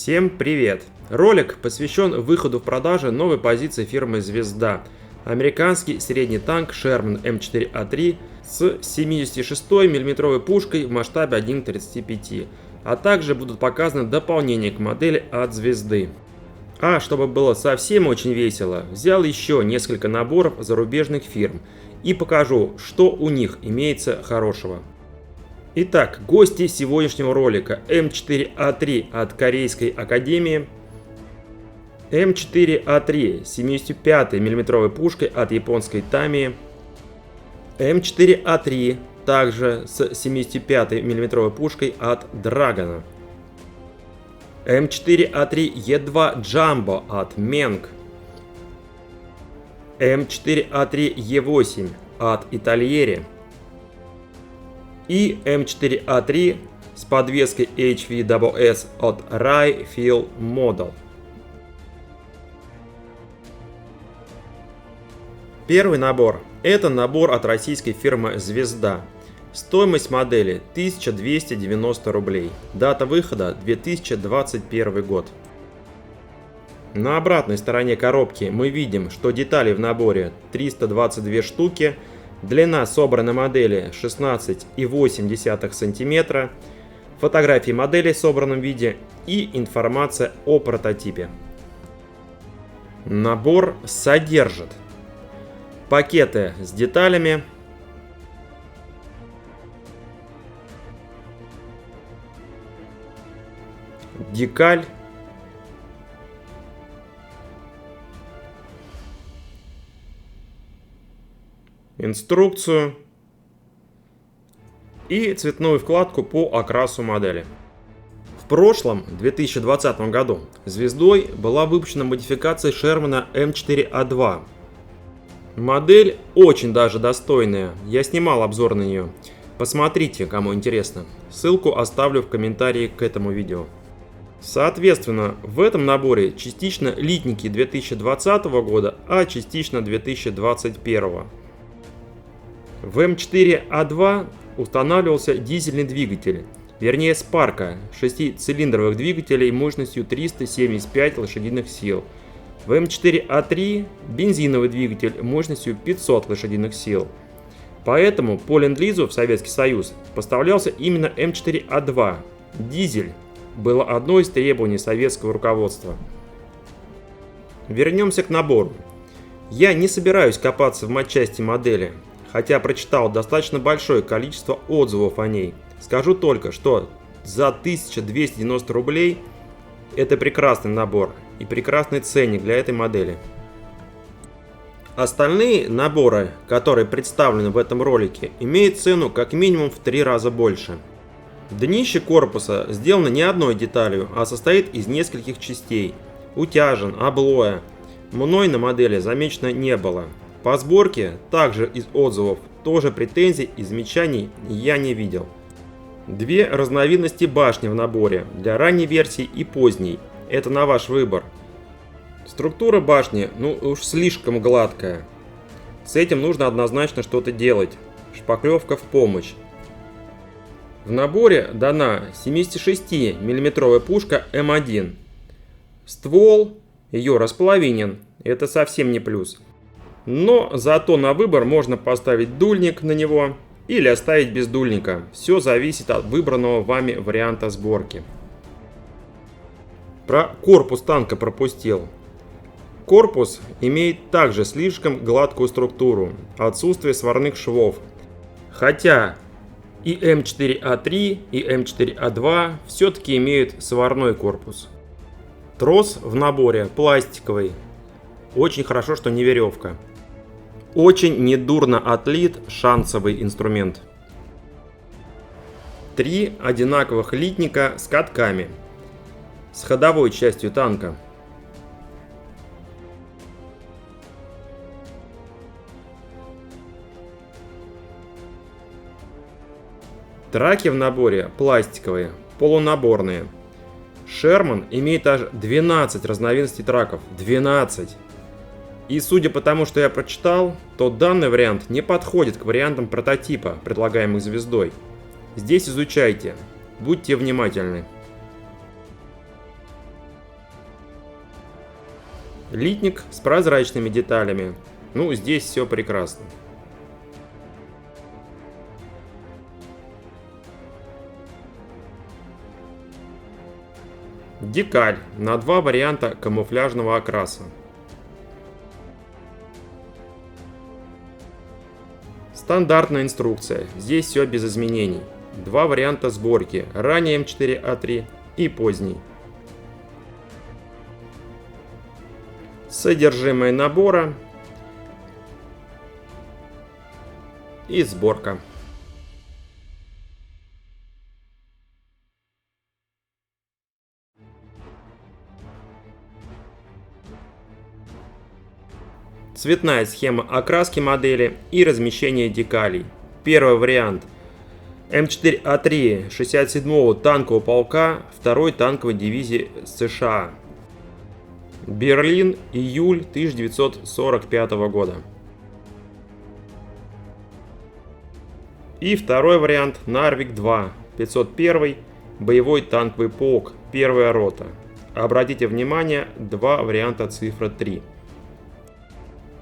Всем привет! Ролик посвящен выходу в продажу новой позиции фирмы «Звезда». Американский средний танк Sherman М4А3 с 76 мм пушкой в масштабе 1:35, а также будут показаны дополнения к модели от «Звезды». А чтобы было совсем очень весело, взял еще несколько наборов зарубежных фирм и покажу, что у них имеется хорошего. Итак, гости сегодняшнего ролика: М4А3 от Корейской Академии, М4А3 с 75 мм пушкой от японской Tamiya, М4А3 также с 75 мм пушкой от Dragon, М4А3Е2 Jumbo от Menk, М4А3Е8 от Итальери и М4А3 с подвеской HVSS от Rai Field Model. Первый набор – это набор от российской фирмы «Звезда». Стоимость модели 1290 рублей. Дата выхода 2021 год. На обратной стороне коробки мы видим, что деталей в наборе 322 штуки, длина собранной модели 16,8 см, фотографии модели в собранном виде и информация о прототипе. Набор содержит пакеты с деталями, декаль, инструкцию и цветную вкладку по окрасу модели. В прошлом, 2020 году, «Звездой» была выпущена модификация Sherman М4А2. Модель очень даже достойная, я снимал обзор на нее. Посмотрите, кому интересно. Ссылку оставлю в комментарии к этому видео. Соответственно, в этом наборе частично литники 2020 года, а частично 2021. В М4А2 устанавливался дизельный двигатель, вернее спарка 6-цилиндровых двигателей мощностью 375 лошадиных сил. В М4А3 бензиновый двигатель мощностью 500 лошадиных сил. Поэтому по ленд-лизу в Советский Союз поставлялся именно М4А2. Дизель было одно из требований советского руководства. Вернемся к набору. Я не собираюсь копаться в матчасти модели, хотя прочитал достаточно большое количество отзывов о ней. Скажу только, что за 1290 рублей это прекрасный набор и прекрасный ценник для этой модели. Остальные наборы, которые представлены в этом ролике, имеют цену как минимум в 3 раза больше. Днище корпуса сделано не одной деталью, а состоит из нескольких частей. Утяжен, облоя. Мной на модели замечено не было. По сборке, также из отзывов, тоже претензий и замечаний я не видел. Две разновидности башни в наборе, для ранней версии и поздней. Это на ваш выбор. Структура башни, уж слишком гладкая. С этим нужно однозначно что-то делать. Шпаклевка в помощь. В наборе дана 76 мм пушка М1. Ствол ее располовинен, это совсем не плюс. Но зато на выбор можно поставить дульник на него или оставить без дульника. Все зависит от выбранного вами варианта сборки. Про корпус танка пропустил. Корпус имеет также слишком гладкую структуру, отсутствие сварных швов. Хотя и М4А3, и М4А2 все-таки имеют сварной корпус. Трос в наборе пластиковый. Очень хорошо, что не веревка. Очень недурно отлит шансовый инструмент. 3 одинаковых литника с катками. С ходовой частью танка. Траки в наборе пластиковые, полунаборные. Sherman имеет аж 12 разновидностей траков. 12! И судя по тому, что я прочитал, то данный вариант не подходит к вариантам прототипа, предлагаемых «Звездой». Здесь изучайте, будьте внимательны. Литник с прозрачными деталями. Ну, здесь все прекрасно. Декаль на два варианта камуфляжного окраса. Стандартная инструкция, здесь все без изменений. Два варианта сборки, ранний М4А3 и поздний. Содержимое набора и сборка. Цветная схема окраски модели и размещение декалей. Первый вариант М4А3 67-го танкового полка 2-й танковой дивизии США. Берлин, июль 1945 года. И второй вариант Нарвик-2 501 боевой танковый полк, первая рота. Обратите внимание, два варианта цифра 3.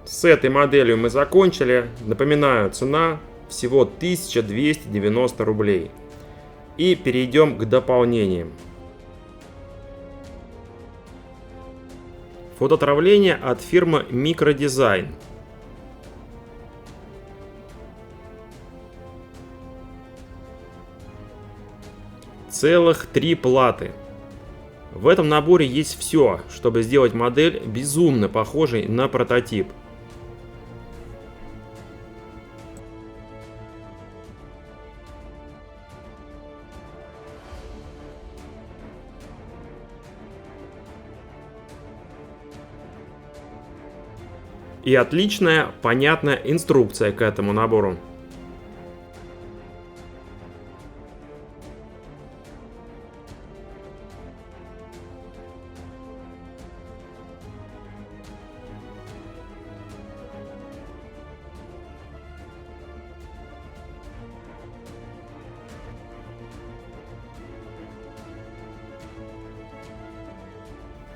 С этой моделью мы закончили. Напоминаю, цена всего 1290 рублей. И перейдем к дополнениям. Фототравление от фирмы Микродизайн. Целых 3 платы. В этом наборе есть все, чтобы сделать модель безумно похожей на прототип. И отличная, понятная инструкция к этому набору.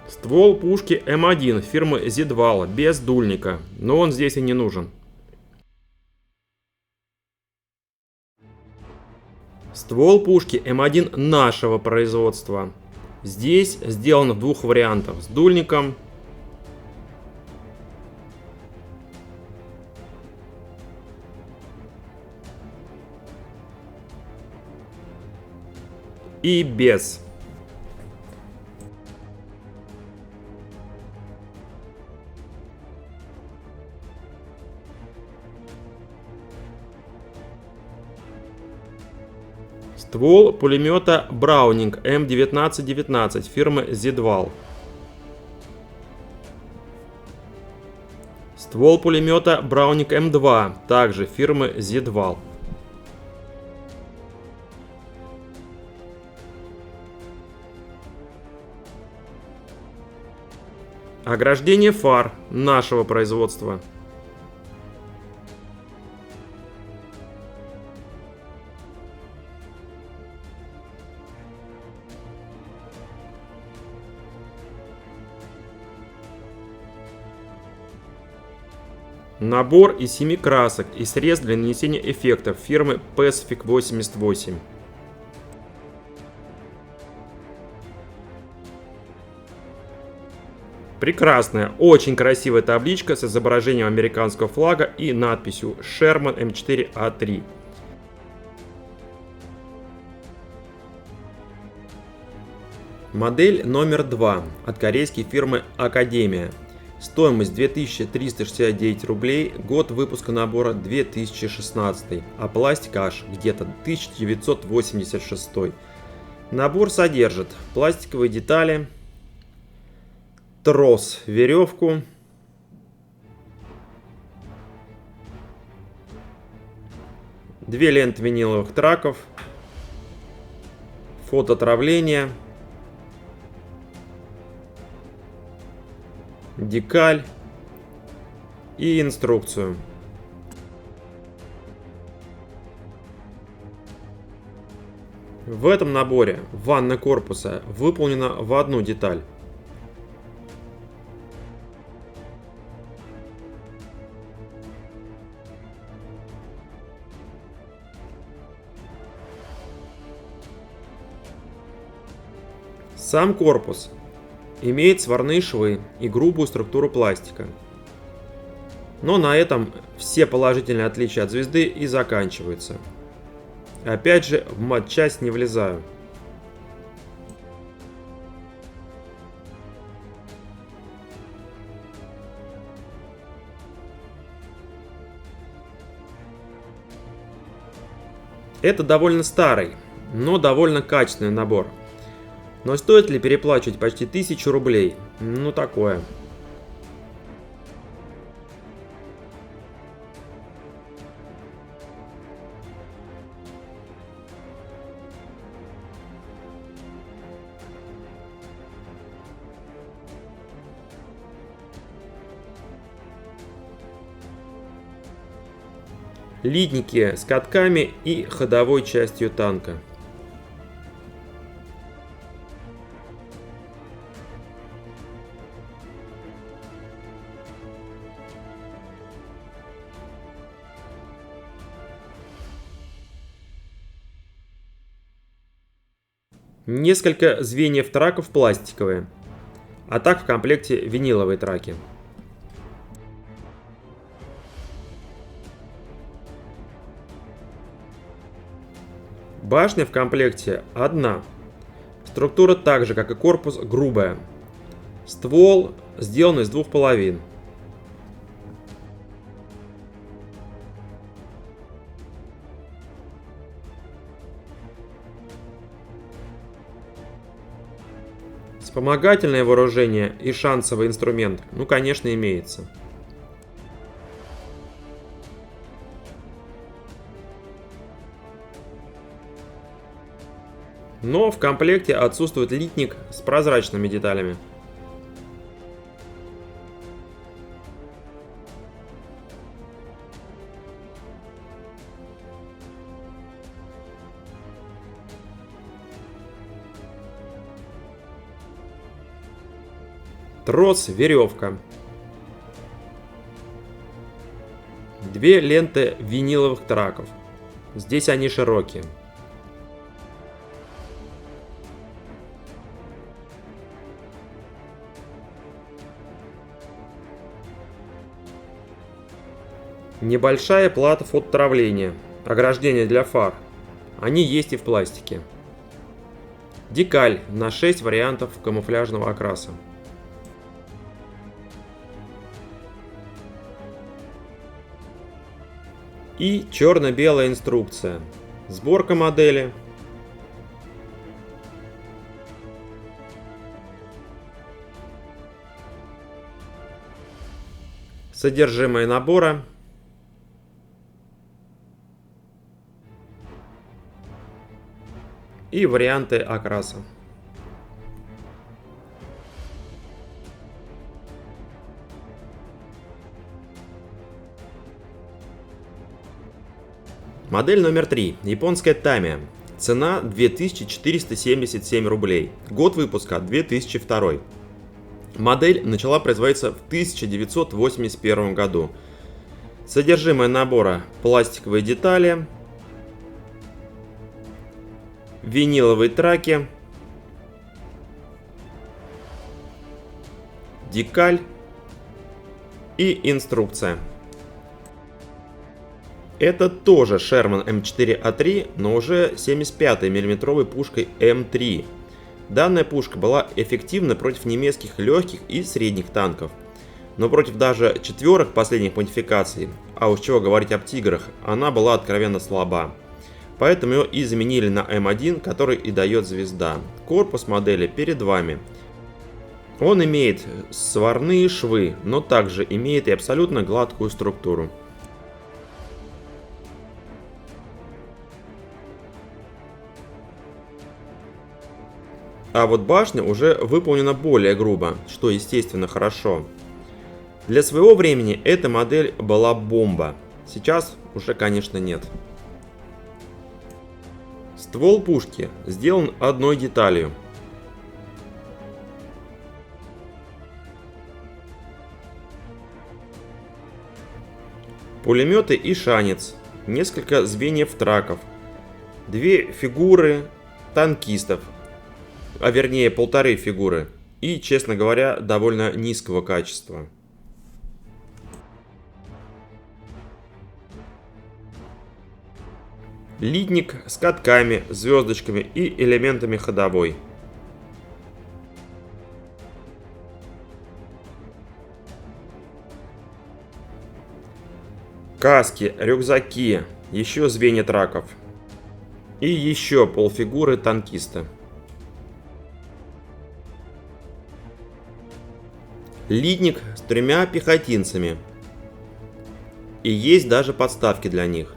Ствол пушки М1 фирмы Зидвал без дульника, но он здесь и не нужен. Ствол пушки М1 нашего производства. Здесь сделан в двух вариантах: с дульником и без. Ствол пулемета Браунинг М1919 фирмы Зидвал. Ствол пулемета Браунинг М2 также фирмы Зидвал. Ограждение фар нашего производства. Набор из 7 красок и срез для нанесения эффектов фирмы Pacific 88. Прекрасная, очень красивая табличка с изображением американского флага и надписью Sherman М4А3. Модель номер 2 от корейской фирмы Академия. Стоимость 2369 рублей, год выпуска набора 2016, а пластик аж где-то 1986. Набор содержит пластиковые детали, трос, веревку, две ленты виниловых траков, фототравление, декаль и инструкцию. В этом наборе ванна корпуса выполнена в одну деталь. Сам корпус имеет сварные швы и грубую структуру пластика. Но на этом все положительные отличия от звезды и заканчиваются. Опять же, в матчасть не влезаю. Это довольно старый, но довольно качественный набор. Но стоит ли переплачивать почти 1000 рублей? Ну такое. Литники с катками и ходовой частью танка. Несколько звеньев траков пластиковые, а так в комплекте виниловые траки. Башня в комплекте одна. Структура так же, как и корпус, грубая. Ствол сделан из двух половин. Вспомогательное вооружение и шансовый инструмент, ну, конечно, имеется. Но в комплекте отсутствует литник с прозрачными деталями. Трос, веревка. Две ленты виниловых траков. Здесь они широкие. Небольшая плата фототравления, ограждение для фар. Они есть и в пластике. Декаль на 6 вариантов камуфляжного окраса. И черно-белая инструкция. Сборка модели. Содержимое набора. И варианты окраса. Модель номер 3. Японская Тамия. Цена 2477 рублей. Год выпуска 2002. Модель начала производиться в 1981 году. Содержимое набора: пластиковые детали, виниловые траки, декаль и инструкция. Это тоже Sherman М4А3, но уже 75 мм пушкой М3. Данная пушка была эффективна против немецких легких и средних танков, но против даже четверок последних модификаций, а уж чего говорить об тиграх, она была откровенно слаба. Поэтому ее и заменили на М1, который и дает звезда. Корпус модели перед вами. Он имеет сварные швы, но также имеет и абсолютно гладкую структуру. А вот башня уже выполнена более грубо, что естественно хорошо. Для своего времени эта модель была бомба. Сейчас уже, конечно, нет. Ствол пушки сделан одной деталью. Пулеметы и шанец, несколько звеньев траков, две фигуры танкистов, а вернее 1,5 фигуры, и, честно говоря, довольно низкого качества. Литник с катками, звездочками и элементами ходовой. Каски, рюкзаки, еще звенья траков. И еще полфигуры танкиста. Литник с 3 пехотинцами. И есть даже подставки для них.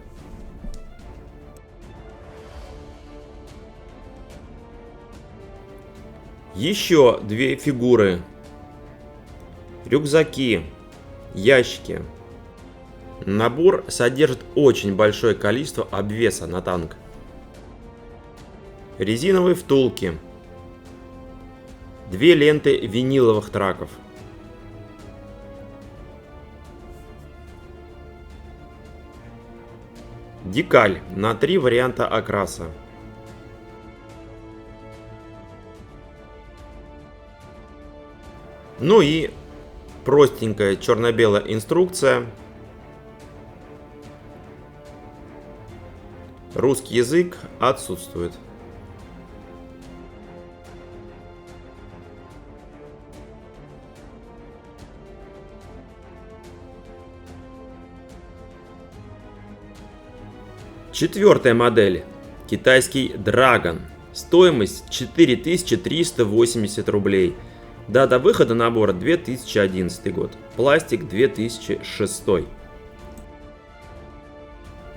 Еще 2 фигуры. Рюкзаки, ящики. Набор содержит очень большое количество обвеса на танк. Резиновые втулки. 2 ленты виниловых траков. Декаль на 3 варианта окраса. Ну и простенькая черно-белая инструкция. Русский язык отсутствует. Четвертая модель. Китайский Dragon. Стоимость 4380 рублей. Дата выхода набора 2011 год. Пластик 2006.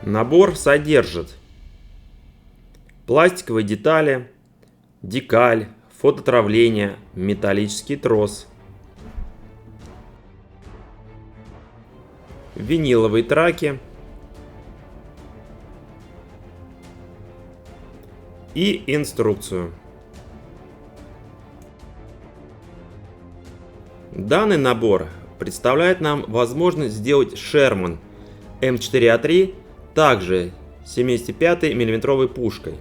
Набор содержит пластиковые детали, декаль, фототравление, металлический трос, виниловые траки и инструкцию. Данный набор представляет нам возможность сделать Sherman М4А3 также 75 мм пушкой.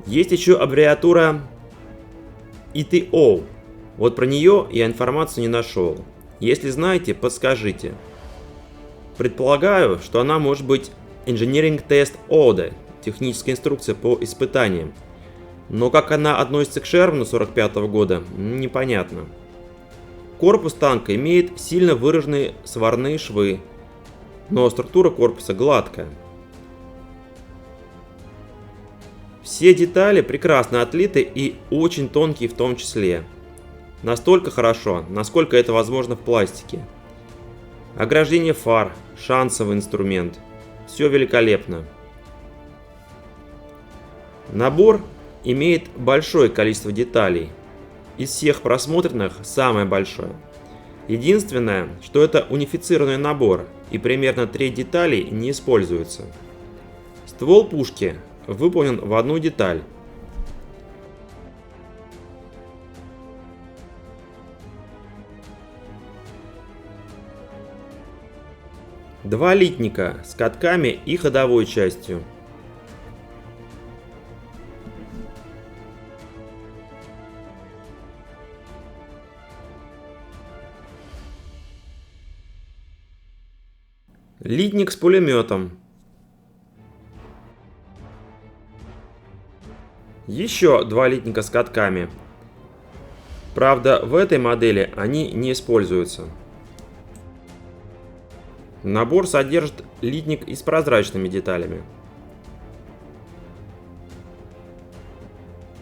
Есть еще аббревиатура ETO. Вот про нее я информацию не нашел. Если знаете, подскажите. Предполагаю, что она может быть Engineering Test Order, техническая инструкция по испытаниям. Но как она относится к Sherman 45 года, непонятно. Корпус танка имеет сильно выраженные сварные швы, но структура корпуса гладкая. Все детали прекрасно отлиты и очень тонкие в том числе. Настолько хорошо, насколько это возможно в пластике. Ограждение фар, шансовый инструмент. Все великолепно. Набор имеет большое количество деталей. Из всех просмотренных самое большое. Единственное, что это унифицированный набор и примерно треть деталей не используется. Ствол пушки выполнен в одну деталь. Два литника с катками и ходовой частью. Литник с пулеметом. Еще два литника с катками. Правда, в этой модели они не используются. Набор содержит литник и с прозрачными деталями.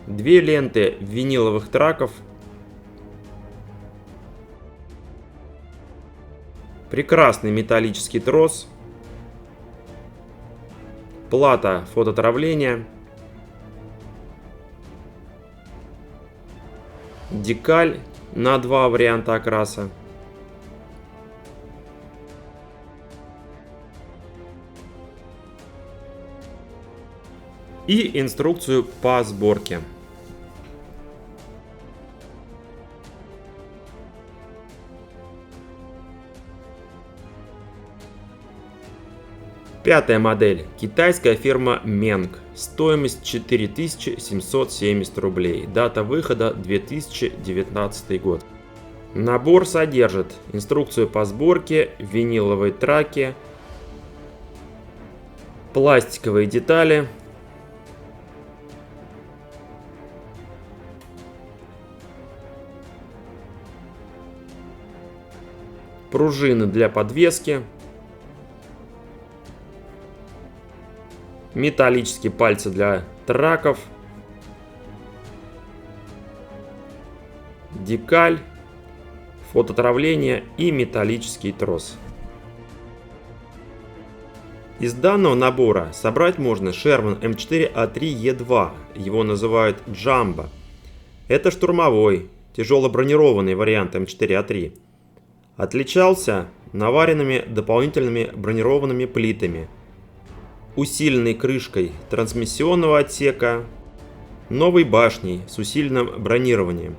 Две ленты виниловых траков. Прекрасный металлический трос. Плата фототравления. Декаль на два варианта окраса. И инструкцию по сборке. Пятая модель. Китайская фирма Meng. Стоимость 4770 рублей. Дата выхода 2019 год. Набор содержит инструкцию по сборке, виниловые траки, пластиковые детали, пружины для подвески, металлические пальцы для траков, декаль, фототравление и металлический трос. Из данного набора собрать можно Sherman M4A3E2, его называют Jumbo. Это штурмовой, тяжело бронированный вариант M4A3. Отличался наваренными дополнительными бронированными плитами, усиленной крышкой трансмиссионного отсека, новой башней с усиленным бронированием.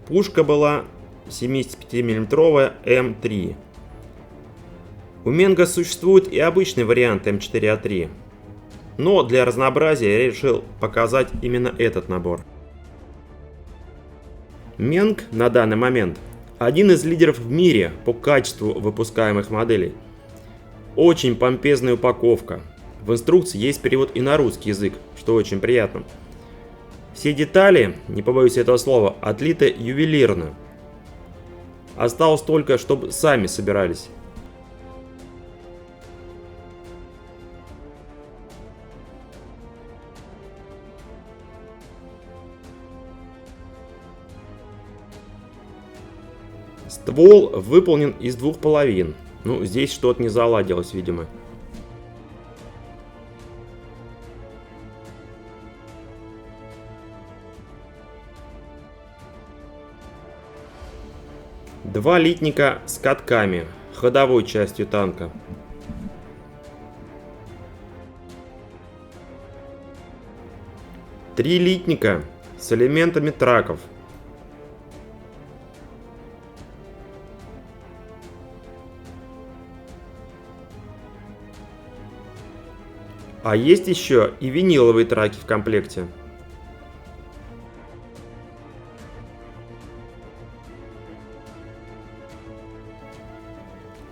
Пушка была 75 мм М3. У Менга существует и обычный вариант М4А3, но для разнообразия я решил показать именно этот набор. Менг на данный момент один из лидеров в мире по качеству выпускаемых моделей. Очень помпезная упаковка. В инструкции есть перевод и на русский язык, что очень приятно. Все детали, не побоюсь этого слова, отлиты ювелирно. Осталось только, чтобы сами собирались. Ствол выполнен из двух половин. Ну, здесь что-то не заладилось, видимо. Два литника с катками, ходовой частью танка. Три литника с элементами траков. А есть еще и виниловые траки в комплекте.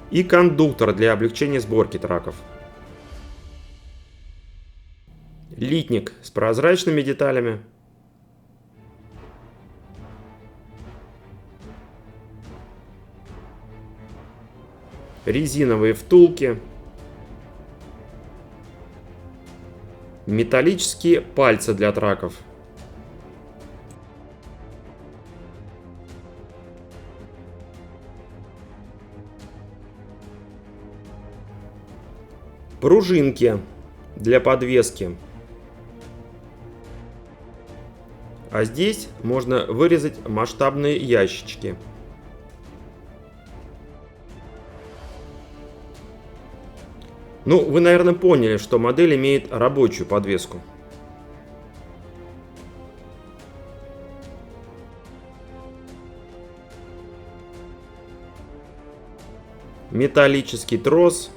И кондуктор для облегчения сборки траков. Литник с прозрачными деталями. Резиновые втулки. Металлические пальцы для траков. Пружинки для подвески. А здесь можно вырезать масштабные ящички. Ну, вы, наверное, поняли, что модель имеет рабочую подвеску. Металлический трос,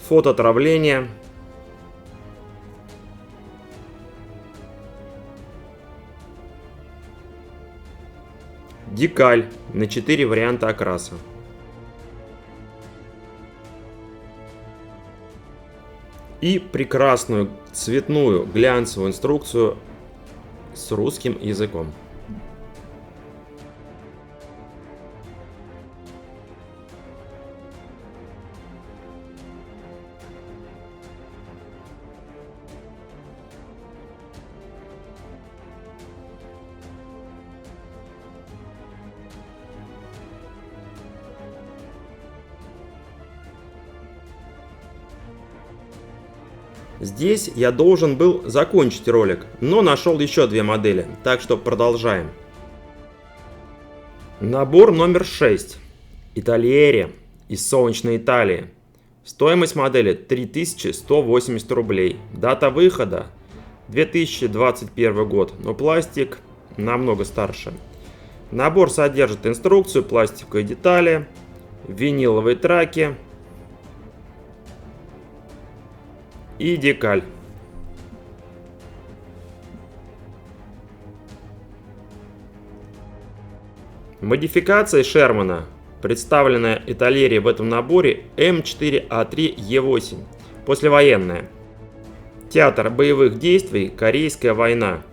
фототравление, декаль на 4 варианта окраса. И прекрасную цветную глянцевую инструкцию с русским языком. Здесь я должен был закончить ролик, но нашел еще две модели, так что продолжаем. Набор номер 6. Итальери из солнечной Италии. Стоимость модели 3180 рублей. Дата выхода 2021 год, но пластик намного старше. Набор содержит инструкцию, пластиковые детали, виниловые траки, и декаль. Модификация Шермана, представленная Италерией в этом наборе, М4А3Е8, послевоенная. Театр боевых действий Корейская война.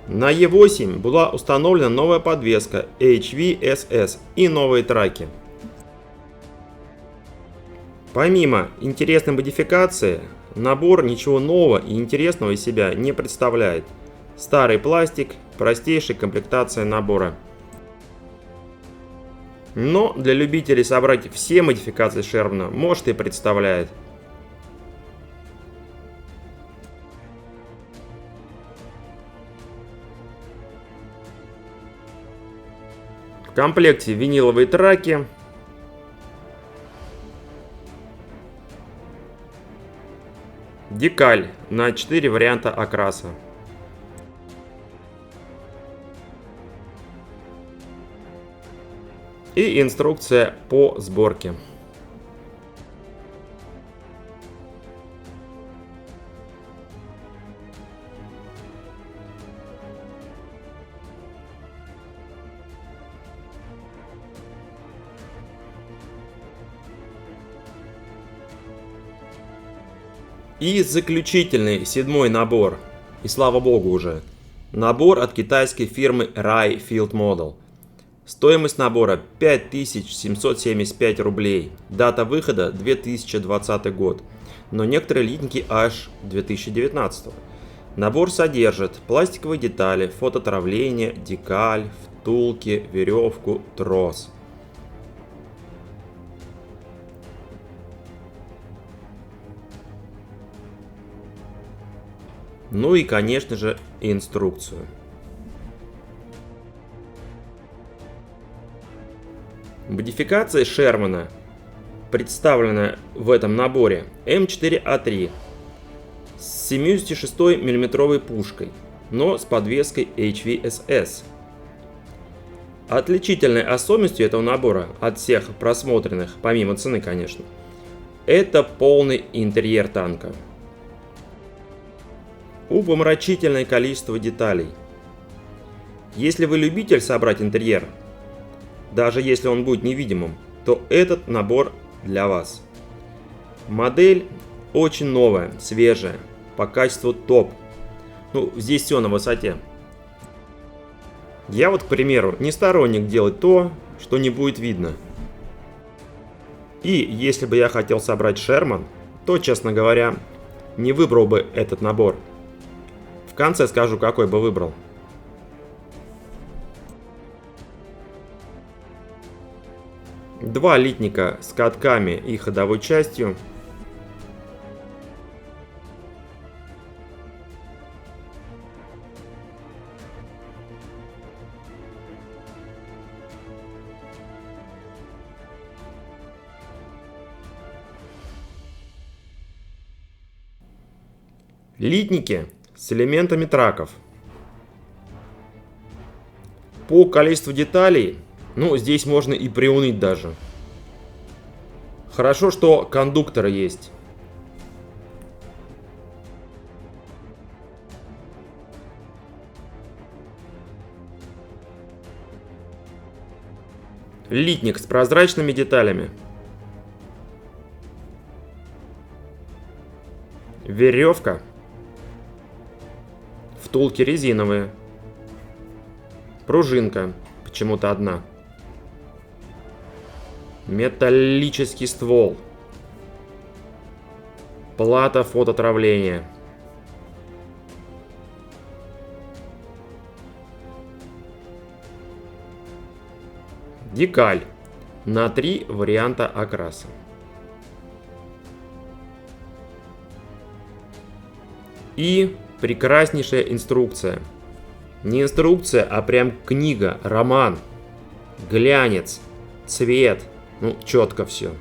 На Е8 была установлена новая подвеска HVSS и новые траки. Помимо интересной модификации, набор ничего нового и интересного из себя не представляет. Старый пластик, простейшая комплектация набора. Но для любителей собрать все модификации Шермана, может, и представляет. В комплекте виниловые траки, декаль на 4 варианта окраса. И инструкция по сборке. И заключительный, 7-й набор. И слава богу уже. Набор от китайской фирмы Rai Field Model. Стоимость набора 5775 рублей. Дата выхода 2020 год. Но некоторые литники аж 2019. Набор содержит пластиковые детали, фототравление, декаль, втулки, веревку, трос. Ну и, конечно же, инструкцию. Модификация Шермана, представленная в этом наборе, М4А3 с 76 мм пушкой, но с подвеской HVSS. Отличительной особенностью этого набора от всех просмотренных, помимо цены, конечно, это полный интерьер танка. Умопомрачительное количество деталей. Если вы любитель собрать интерьер, даже если он будет невидимым, то этот набор для вас. Модель очень новая, свежая, по качеству топ. Ну, здесь все на высоте. Я вот, к примеру, не сторонник делать то, что не будет видно. И если бы я хотел собрать Шерман, то, честно говоря, не выбрал бы этот набор. В конце скажу, какой бы выбрал. Два литника с катками и ходовой частью. Литники с элементами траков. По количеству деталей, ну, здесь можно и приуныть даже. Хорошо, что кондукторы есть. Литник с прозрачными деталями. Веревка. Втулки резиновые. Пружинка, почему-то одна. Металлический ствол. Плата фототравления. Декаль на 3 варианта окраса. И прекраснейшая инструкция. Не инструкция, а прям книга, роман. Глянец, цвет. Ну, четко все.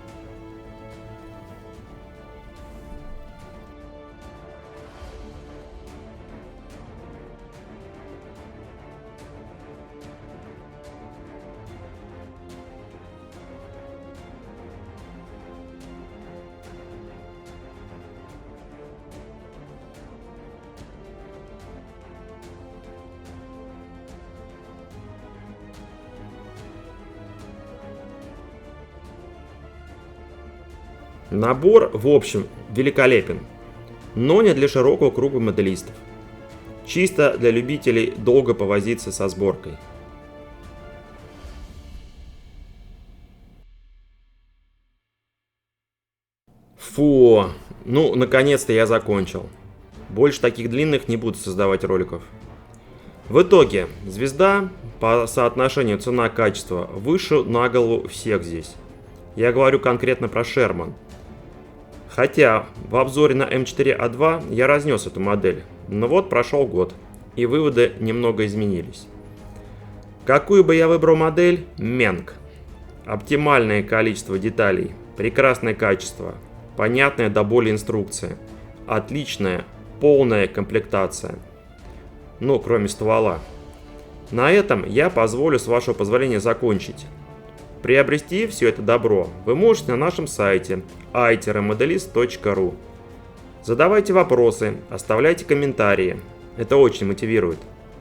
Набор, в общем, великолепен, но не для широкого круга моделистов. Чисто для любителей долго повозиться со сборкой. Фу, ну наконец-то я закончил. Больше таких длинных не буду создавать роликов. В итоге, звезда по соотношению цена-качество выше на голову всех здесь. Я говорю конкретно про Sherman. Хотя в обзоре на М4А2 я разнес эту модель, но вот прошел год, и выводы немного изменились. Какую бы я выбрал модель? Менг. Оптимальное количество деталей, прекрасное качество, понятная до боли инструкция, отличная, полная комплектация. Ну, кроме ствола. На этом я позволю, с вашего позволения, закончить. Приобрести все это добро вы можете на нашем сайте i-modelist.ru. Задавайте вопросы, оставляйте комментарии. Это очень мотивирует,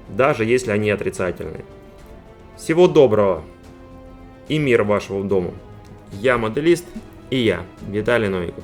даже если они отрицательные. Всего доброго и мира вашему дому. Я моделист, и я, Виталий Новиков.